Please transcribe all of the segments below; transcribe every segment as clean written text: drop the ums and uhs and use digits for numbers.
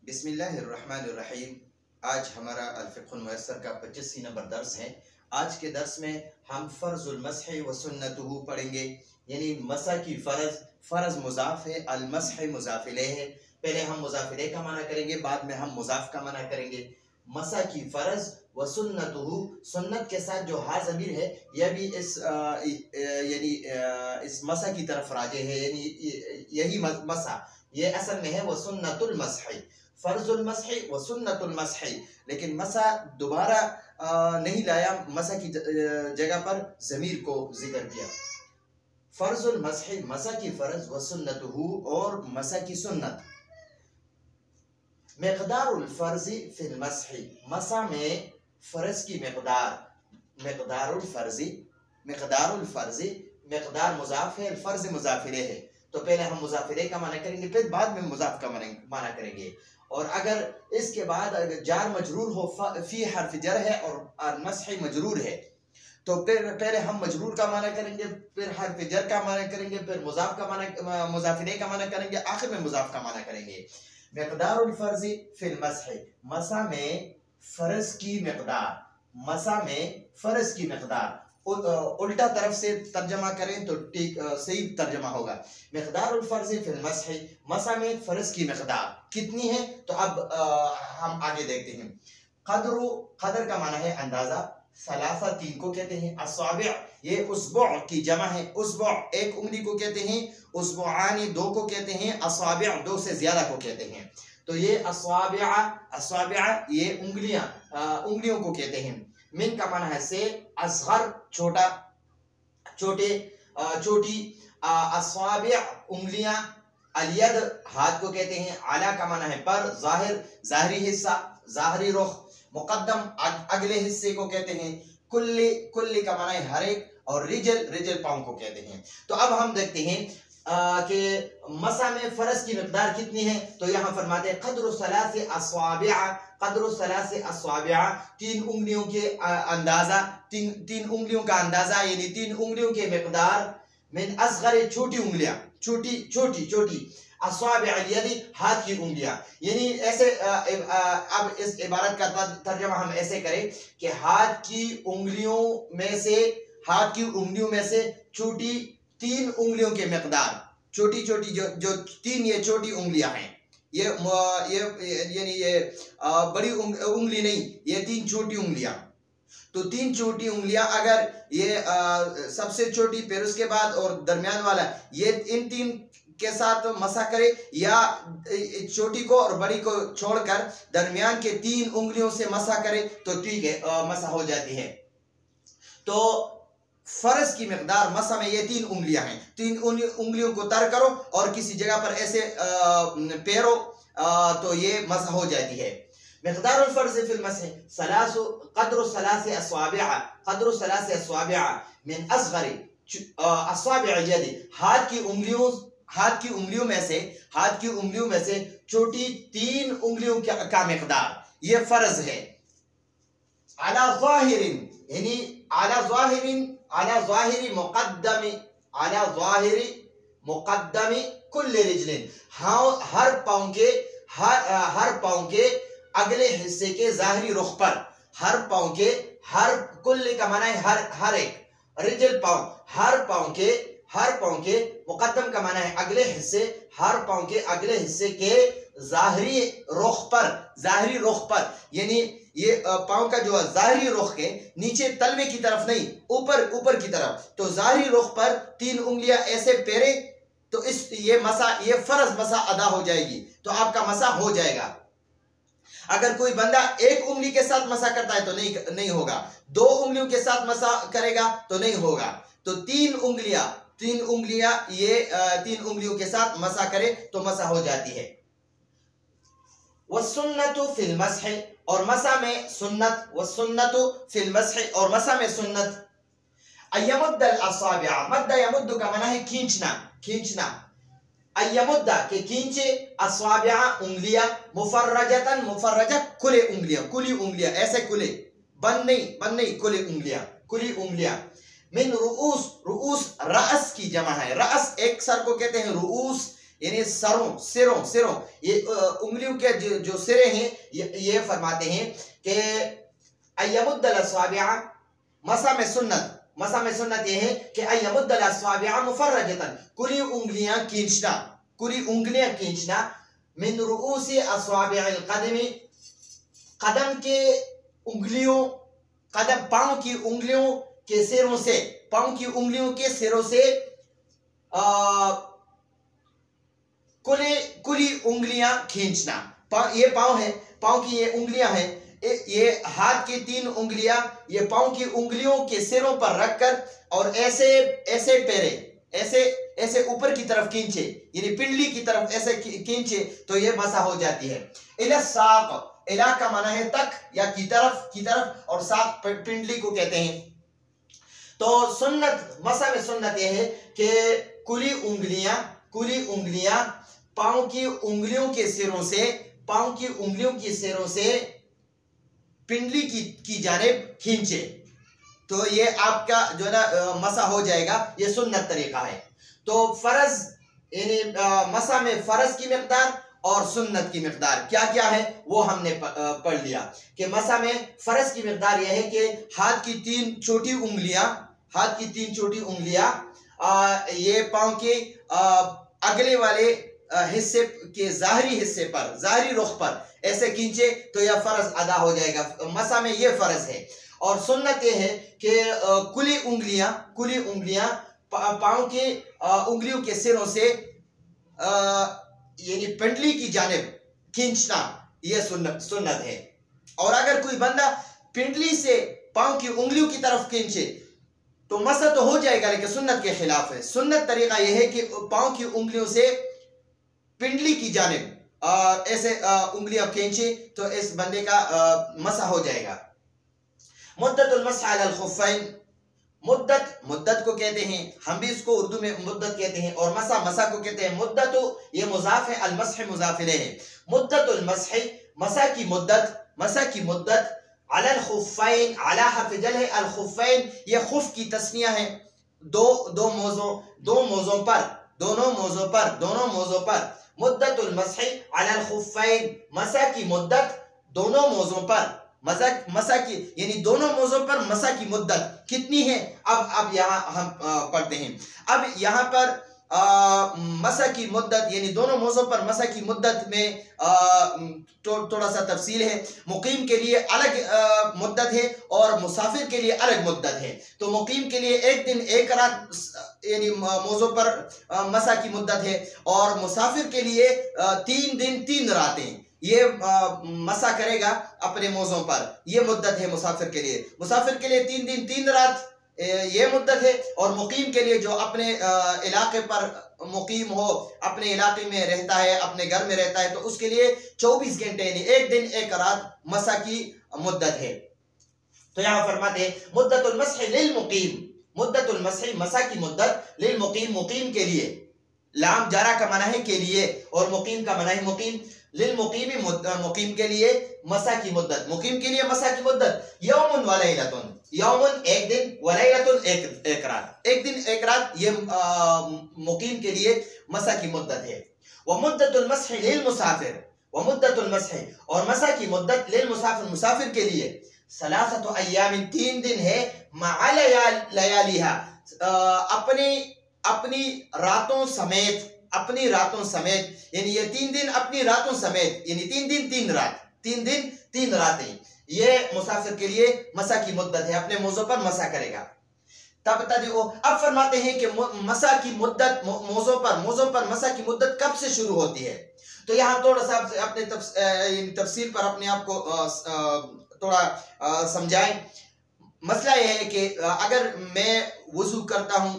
बिस्मिल्लाहिर्रहमानिर्रहीम। आज हमारा अल-फ़िक़्हुल मुयस्सर का 85 नंबर दर्स है। आज के दर्स में हम फ़र्ज़ुल मस्ह व सुन्नतुहु पढ़ेंगे, यानी मसा की फ़र्ज़। फ़र्ज़ मुज़ाफ़ है, अल-मस्ह मुज़ाफ़ इलैह है। पहले हम मुज़ाफ़ इलैह का माना करेंगे, बाद में हम मुज़ाफ़ का माना करेंगे। मसा की फ़र्ज़ व सुन्नतुहु, सुन्नत के साथ जो हा ज़मीर है यह भी इस मसा की तरफ राजे है, यानी यही मसा ये असल में है व सुन्नतुल मस्ह, फ़र्ज़ुल मस्ह व सुन्नतुल मस्ह। लेकिन मसा दोबारा नहीं लाया, मसा की जगह पर ज़मीर को जिक्र किया। फ़र्ज़ुल मस्ह, मसा की फ़र्ज़, व सुन्नतुहु और मसा की सुन्नत। मिक़दारुल फ़र्ज़ि फ़िल मस्ह, मसा में फ़र्ज़ की मिक़दार। मिक़दारुल फ़र्ज़ि, मिक़दार मुज़ाफ़ है, फ़र्ज़ मुज़ाफ़ इलैह है। तो पहले हम मुज़ाफ़ इलैह का माना करेंगे, फिर बाद में मुज़ाफ़ का माना करेंगे। और अगर इसके बाद अगर जार मजरूर हो, फ़ी हर्फ़ जर है और मस्ह मजरूर है, तो फिर पहले हम मजरूर का माना करेंगे, फिर हर्फ़ जर का माना करेंगे, फिर मुज़ाफ़ का माना, मुज़ाफ़ इलैह का माना करेंगे, आखिर में मुज़ाफ़ का माना करेंगे। मिक़दारुल फ़र्ज़ि फ़िल मस्ह, मसा में फ़र्ज़ की मिक़दार। मसा में फ़र्ज़ की मिक़दार, उल्टा तरफ से तर्जमा करें तो ठीक सही तर्जमा होगा। मिक़दारुल फ़र्ज़ि फ़िल मस्ह, मसा में फ़र्ज़ की मिक़दार कितनी है, तो अब हम आगे देखते हैं। क़द्र का माना है अंदाज़ा, सलासा तीन को कहते हैं, अस्वाबिअ ये उसबुअ की जमा है, उसबुअ एक उंगली को कहते हैं, उसबुआनी दो को कहते हैं, अस्वाबिअ दो से ज्यादा को कहते हैं। तो ये अस्वाबिअ ये उंगलियों को कहते हैं। मिन का माना है से, असग़र छोटा, छोटी, अस्वाबिअ उंगलियां, अल-यद हाथ को कहते हैं, आला का माना है पर, ज़ाहिरी हिस्सा, ज़ाहिरी रुख, मुक़द्दम अगले हिस्से को कहते हैं, कुल्ली का माना है हर एक, और रिजल पाँव को कहते हैं। तो अब हम देखते हैं कि मसा में फ़र्ज़ की मिक़दार कितनी है। तो यहाँ फरमाते हैं क़द्रु सलासे अस्वाबिअ, तीन उंगलियों के अंदाज़ा, तीन उंगलियों का अंदाज़ा, यानी तीन उंगलियों के मिक़दार। मिन असग़र छोटी उंगलियां, छोटी अस्वाबिअ यदी हाथ की उंगलियां, यानी ऐसे अब इस इबारत का तर्जुमा हम ऐसे करें कि हाथ की उंगलियों में से छोटी तीन उंगलियों के मिक़दार, छोटी जो तीन ये छोटी उंगलियां हैं, ये यानी ये बड़ी उंगली नहीं, ये तीन छोटी उंगलियां। तो तीन छोटी उंगलियां अगर ये सबसे छोटी, फिर उसके बाद और दरमियान वाला, ये इन तीन के साथ मसा करे, या छोटी को और बड़ी को छोड़कर दरमियान के तीन उंगलियों से मसा करे, तो ठीक है, मसा हो जाती है। तो फ़र्ज़ की मिक़दार मसा में ये तीन उंगलियां हैं, तीन उंगलियों को तर करो और किसी जगह पर ऐसे पैरो, तो ये मसा हो जाती है। मिक़दारुल फ़र्ज़ि फ़िल मस्ह क़द्रु सलासे अस्वाबिअ मिन असग़रि अस्वाबिअ यदी, हाथ की उंगलियों में से छोटी तीन उंगलियों का मिक़दार, ये फ़र्ज़ है। अला ज़ाहिरिन, यानी अला ज़ाहिरी मुक़द्दमी कुल्ली रिजलिन, हर पाँव के अगले हिस्से के ज़ाहिरी रुख पर, हर पाँव के, हर कुल्ली का माना है हर एक, रिजल पाँव, हर पाँव के, मुक़द्दम का माना है अगले हिस्से, हर पाँव के अगले हिस्से के ज़ाहिरी रुख पर, यानी ये पाँव का जो ज़ाहिरी रुख है, नीचे तलवे की तरफ नहीं, ऊपर की तरफ, तो ज़ाहिरी रुख पर तीन उंगलियां ऐसे पेरे, तो ये फ़र्ज़ मसा अदा हो जाएगी, तो आपका मसा हो जाएगा। अगर कोई बंदा एक उंगली के साथ मसा करता है तो नहीं होगा, दो उंगलियों के साथ मसा करेगा तो नहीं होगा। तो तीन उंगलियां ये तीन उंगलियों के साथ मसा करे तो मसा हो जाती है। वस्सुन्नतु फ़िल मस्ह, और मसा में सुन्नत, वस्सुन्नतु फ़िल मस्ह, और मसा में सुन्नत। अयमुद्दल असाबिअ, मद्द यमुद्दु का माना है खींचना, अयमुद्दा के खींचे, अस्वाबिअ उंगलियां, मुफर्रजा खुली उंगलियां, ऐसे खुले, बंद नहीं, खुली उंगलियां। मिन रुऊस रअस की जमा है, रअस एक सर को कहते हैं रुऊस, यानी सरों सिरों सिरों ये उंगलियों के जो सिरे हैं ये फरमाते हैं कि अयमुद्दल अस्वाबिआ मसा में सुन्नत ये है कि अयमुद्दल अस्वाबिआ मुफर्रजतन कुली उंगलियां खींचना मिन रुऊसी अस्वाबिअल क़दमी कदम के उंगलियों पांव की उंगलियों के सिरों से पांव की उंगलियों के सिरों से कुली उंगलियां खींचना। ये पांव है, पांव की ये उंगलियां हैं, ये हाथ की 3 उंगलियां ये पांव की उंगलियों के सिरों पर रखकर और ऐसे ऐसे पैरे ऐसे ऊपर की तरफ खींचे, यानी पिंडली की तरफ ऐसे खींचे तो ये मसा हो जाती है। इला साक, इला का माना है तक या की तरफ और साक पिंडली को कहते हैं। तो सुन्नत मसा में सुन्नत यह है कि कुली उंगलियां पांव की उंगलियों के सिरों से पिंडली की जानिब खींचे तो ये आपका जो है ना मसा हो जाएगा। ये सुन्नत तरीका है। तो फर्ज यानी मसा में फर्ज की मिकदार और सुन्नत की मिकदार क्या क्या है वो हमने पढ़ लिया कि मसा में फर्ज की मिकदार यह है कि हाथ की 3 छोटी उंगलियां ये पांव के अगले वाले हिस्से के जाहिरी रुख पर ऐसे खींचे तो यह फर्ज अदा हो जाएगा। मसा में यह फर्ज है। और सुन्नत यह है कि कुली उंगलियां पांव के उंगलियों के सिरों से यानी पिंडली की जानिब खींचना यह सुन्नत है। और अगर कोई बंदा पिंडली से पांव की उंगलियों की तरफ खींचे तो मसा तो हो जाएगा लेकिन सुन्नत के खिलाफ है। सुन्नत तरीका यह है कि पांव की उंगलियों से पिंडली की जानिब ऐसे उंगलियां खींचे तो इस बंदे का मसा हो जाएगा। मुद्दतुल मस्ह अलल खुफ़ैन, मुद्दत को कहते हैं, हम भी इसको उर्दू में मुद्दत कहते हैं और मसा को कहते हैं। मुद्दत ये मुजाफ है, अल मस्ह मुजाफ इलैह है। मुद्दतुल मस्ह मसा की मुद्दत अलल खुफ़ैन, अला हर्फ जल है, अल खुफ़ैन ये खुफ की तस्निया है। दोनों मौज़ों पर मुद्दतुल मस्ह अलल खुफ़ैन मसा की मुद्दत दोनों मौज़ों पर मसा की यानी दोनों मौज़ों पर मसा की मुद्दत कितनी है। अब यहाँ हम पढ़ते हैं। अब यहाँ पर मसा की मुद्दत यानी दोनों मौज़ों पर मसा की मुद्दत में थोड़ा सा तफसील है। मुकीम के लिए अलग मुद्दत है और मुसाफिर के लिए अलग मुद्दत है। तो मुकीम के लिए 1 दिन 1 रात यानी मौज़ों पर मसा की मुद्दत है और मुसाफिर के लिए 3 दिन 3 रातें ये मसा करेगा अपने मौज़ों पर। ये मुद्दत है मुसाफिर के लिए 3 दिन 3 रात ये मुद्दत है। और मुकीम के लिए जो अपने इलाके पर मुकीम हो, अपने इलाके में रहता है, अपने घर में रहता है तो उसके लिए 24 घंटे यानी 1 दिन 1 रात मसा की मुद्दत है। तो यहाँ फरमाते हैं मुद्दतुल मस्ह लिल मुकीम, मुद्दतुल मस्ह मसा की मुद्दत लिल मुकीम, मुकीम के लिए। लाम जारा का माना है के लिए और मुकीम का माना है मुकीम। लिल मुकीम मुकीम के लिए मसा की मुद्दत, मुकीम के लिए मसा की मुद्दत यौमुन व लैलतुन, यौमुन 1 दिन व लैलतुन 1 रात, 1 दिन 1 रात ये मुकीम के लिए मसा की मुद्दत है। व मुद्दतुल मस्ह लिल मुसाफिर, व मुद्दतुल मस्ह और मसा की मुद्दत लिल मुसाफिर मुसाफिर के लिए सलासतु अय्यामिन 3 दिन है मअ लयालिहा अपनी रातों समेत यानी ये 3 दिन अपनी रातों समेत यानी 3 दिन 3 रात, 3 दिन 3 रातें ये मुसाफिर के लिए मसा की मुद्दत है। अपने मौज़ों पर मसा करेगा। तब अब फरमाते हैं कि मसा की मुद्दत मौज़ों पर मसा की मुद्दत कब से शुरू होती है। तो यहाँ थोड़ा सा अपने तफसील पर अपने आप को थोड़ा समझाएं। मसला यह है कि अगर मैं वुज़ू करता हूँ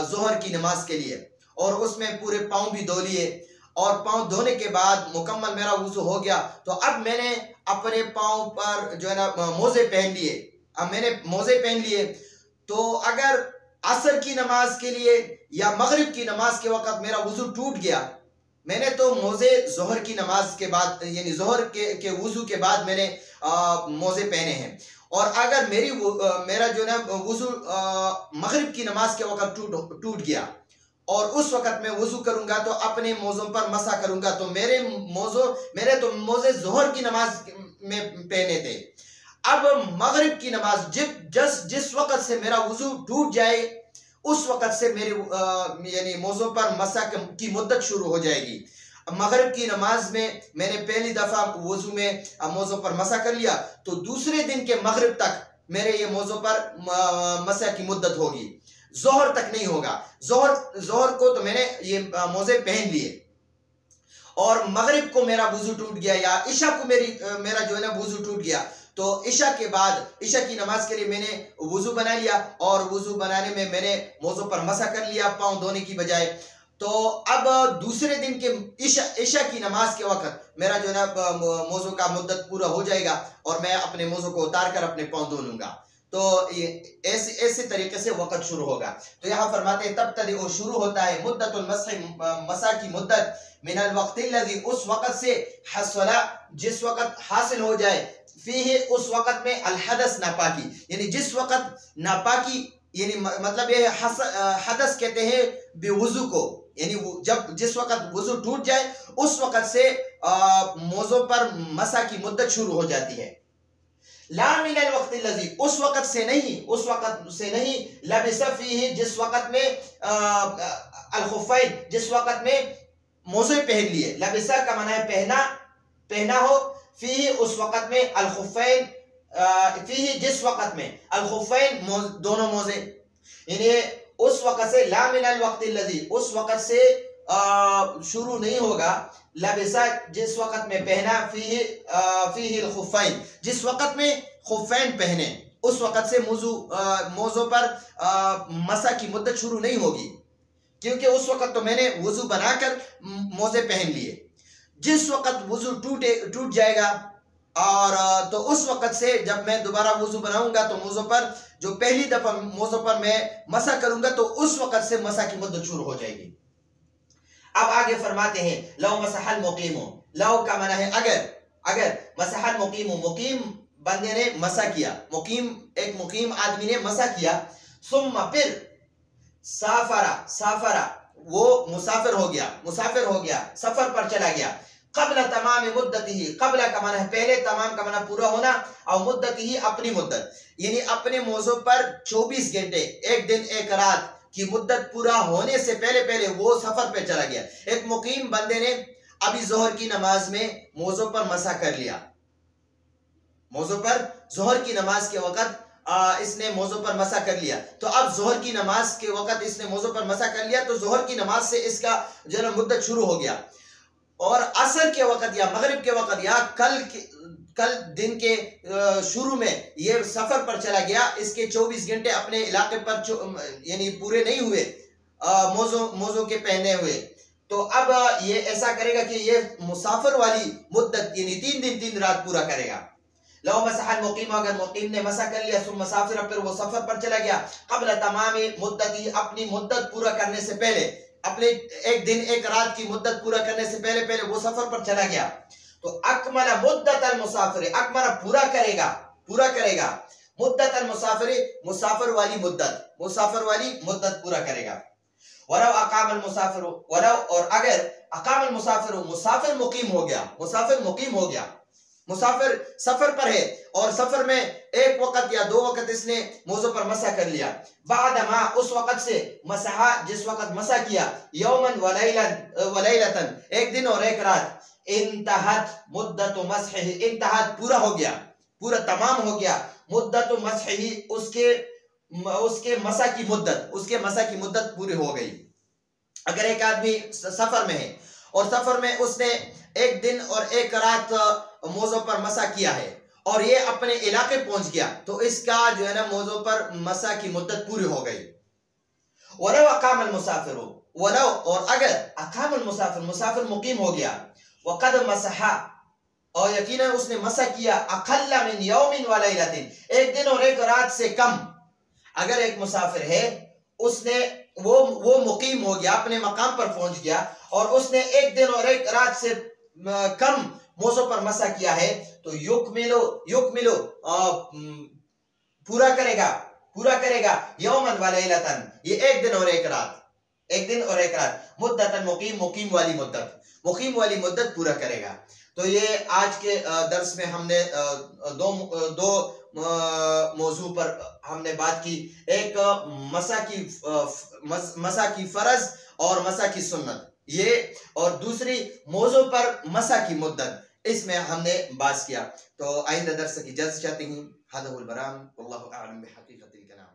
ज़ोहर की नमाज के लिए और उसमें पूरे पाँव भी धो लिए और पाँव धोने के बाद मुकम्मल मेरा वुज़ू हो गया तो अब मैंने अपने पाँव पर जो है ना मोज़े पहन लिए। अब मैंने मोज़े पहन लिए तो अगर असर की नमाज के लिए या मगरिब की नमाज के वक़्त मेरा वुज़ू टूट गया, मैंने तो मोज़े ज़ोहर की नमाज के बाद यानी ज़ोहर के वुज़ू के बाद मैंने मोज़े पहने हैं और अगर मेरा जो है वुज़ू मगरिब की नमाज के वक़्त टूट गया और उस वक़्त मैं वुज़ू करूंगा तो अपने मोज़ों पर मसा करूंगा। तो मेरे मोज़े ज़ोहर की नमाज में पहने थे। अब मगरिब की नमाज जिस वक़्त से मेरा वुज़ू टूट जाए उस वक़्त से मेरे यानी मोज़ों पर मसा की मुद्दत शुरू हो जाएगी। मगरिब की नमाज में मैंने पहली दफ़ा वुज़ू में मोज़ों पर मसा कर लिया तो दूसरे दिन के मगरिब तक मेरे ये मोज़ों पर मसा की मुद्दत होगी, ज़ोहर तक नहीं होगा। ज़ोहर को तो मैंने ये मोज़े पहन लिए और मगरिब को मेरा वुज़ू टूट गया या इशा को मेरा जो है ना वुज़ू टूट गया तो इशा के बाद इशा की नमाज के लिए मैंने वुज़ू बना लिया और वुज़ू बनाने में मैंने मोज़ों पर मसा कर लिया पाँव धोने की बजाय। तो अब दूसरे दिन के इशा की नमाज के वक़्त मेरा जो है ना मोज़ों का मुद्दत पूरा हो जाएगा और मैं अपने मोज़ों को उतार कर अपने पाँव धो लूँगा। तो ये ऐसे तरीके से वक़्त शुरू होगा। तो यहाँ फरमाते हैं तब तक शुरू होता है मुद्दतुल मसा की मुद्दत मिनल वक़्तिल्लज़ी उस वक़्त से हसला जिस वक़्त हासिल हो जाए फीही उस वक़्त में अल हदस नापाकी यानी जिस वक़्त नापाकी यानी मतलब ये हदस कहते हैं बेवुज़ू को यानी जिस वक़्त वुज़ू टूट जाए उस वक़्त से मोज़ों पर मसा की मुद्दत शुरू हो जाती है। ला मिनल वक़्तिल्लज़ी उस वक़्त से नहीं लबिसा फीही जिस वक़्त में अल खुफ़ैन जिस वक़्त में मोज़े पहन लिए। लबिसा का माना है पहना हो, फीही उस वक़्त में अल खुफ़ैन फीही जिस वक़्त में अल खुफ़ैन दोनों मोज़े यानी उस वक़्त से ला मिनल वक़्तिल्लज़ी उस वक़्त से शुरू नहीं होगा लबिसा जिस वक़्त में पहना फीही अल खुफ़ैन जिस वक़्त में खुफ़ैन पहने उस वक़्त से मोज़ों पर मसा की मुद्दत शुरू नहीं होगी क्योंकि उस वक़्त तो मैंने वुज़ू बनाकर मोज़े पहन लिए। जिस वक़्त वुज़ू टूट जाएगा और तो उस वक़्त से जब मैं दोबारा वुज़ू बनाऊंगा तो मोज़ों पर जो पहली दफ़ा मोज़ों पर मैं मसा करूंगा तो उस वक़्त से मसा की मुद्दत शुरू हो जाएगी। अब आगे फरमाते हैं लव मसहल मुकीम लव का माना है अगर मसहल मुकीम बंदे ने मसा किया एक मुकीम आदमी ने मसा किया सुम्मा फिर साफरा वो मुसाफिर हो गया सफर पर चला गया क़ब्ल तमाम मुद्दती क़ब्ल का माना है पहले तमाम का माना पूरा होना और मुद्दती अपनी मुद्दत यानी अपने मोज़ों पर 24 घंटे एक दिन एक रात की मुद्दत पूरा होने से पहले वो सफर पे चला गया। एक मुकीम बंदे ने अभी जोहर की नमाज में मोज़ों पर मसा कर लिया मोज़ों पर जोहर की नमाज के वक़्त इसने मोज़ों पर मसा कर लिया तो अब जोहर की नमाज के वक़्त इसने मोज़ों पर मसा कर लिया तो जोहर की नमाज से इसका जो है मुद्दत शुरू हो गया और असर के वक़्त या मगरिब के वक़्त या कल दिन के शुरू में ये सफर पर चला गया इसके 24 घंटे अपने इलाके पर यानी पूरे नहीं हुए मोज़ों के पहने हुए तो अब ये ऐसा करेगा कि ये मुसाफिर वाली मुद्दत यानी 3 दिन 3 रात पूरा करेगा। लव मसहल मुकीम अगर मुकीम ने मसा कर लिया सुम मुसाफिर फिर वो सफर पर चला गया क़ब्ल तमाम मुद्दती अपनी मुद्दत पूरा करने से पहले अपने एक दिन एक रात की मुद्दत पूरा करने से पहले वो सफर पर चला गया तो अकमल मुद्दत अल मुसाफिर अकमल पूरा करेगा मुद्दत अल मुसाफिर वाली मुद्दत पूरा करेगा। वरव अकाम अल मुसाफिर और अगर अकाम अल मुसाफिर मुकीम हो गया मुसाफिर सफर पर है और सफर में एक वक़्त या 2 वक़्त इसने मोज़ों पर मसा कर लिया बादमा उस वक़्त से मसहा जिस वक़्त मसा किया यौमन वलैलतन एक दिन और एक रात इंतहत मुद्दत मसही इंतहत पूरा तमाम हो गया मुद्दत मसही उसके मसा की मुद्दत पूरी हो गई। अगर एक आदमी सफर में है और सफर में उसने एक दिन और एक रात मोज़ों पर मसा किया है और ये अपने इलाके पहुंच गया तो इसका जो है ना मोज़ों पर मसा की मुद्दत पूरी हो गई। वलव अकाम अल मुसाफिर वलव और अगर अकाम अल मुसाफिर मुकीम हो गया वक़द मसहा और यकीनन उसने मसा किया अक़ल्ल मिन यौमिन व लैलतिन एक दिन और एक रात से कम। अगर एक मुसाफिर है उसने वो मुकीम हो गया अपने मकाम पर पहुंच गया और उसने एक दिन और एक रात से कम मोज़ों पर मसा किया है तो युकमिलो पूरा करेगा यौमन व लैलतन ये एक दिन और एक रात एक दिन और एक रात, मुद्दतन मुकीम, मुकीम वाली मुद्दत, मुकीम वाली मुद्दत पूरा करेगा। तो ये आज के दर्स में हमने दो मौजू पर हमने बात की, एक मसा की फर्ज और मसा की सुन्नत ये, और दूसरी मौजू पर मसा की मुद्दत, इसमें हमने बात किया। तो आइंदा दर्स की इजाज़त चाहती हूँ। हज़ा हुवल बराम, वल्लाहु अअलम बिहक़ीक़तिल कलाम।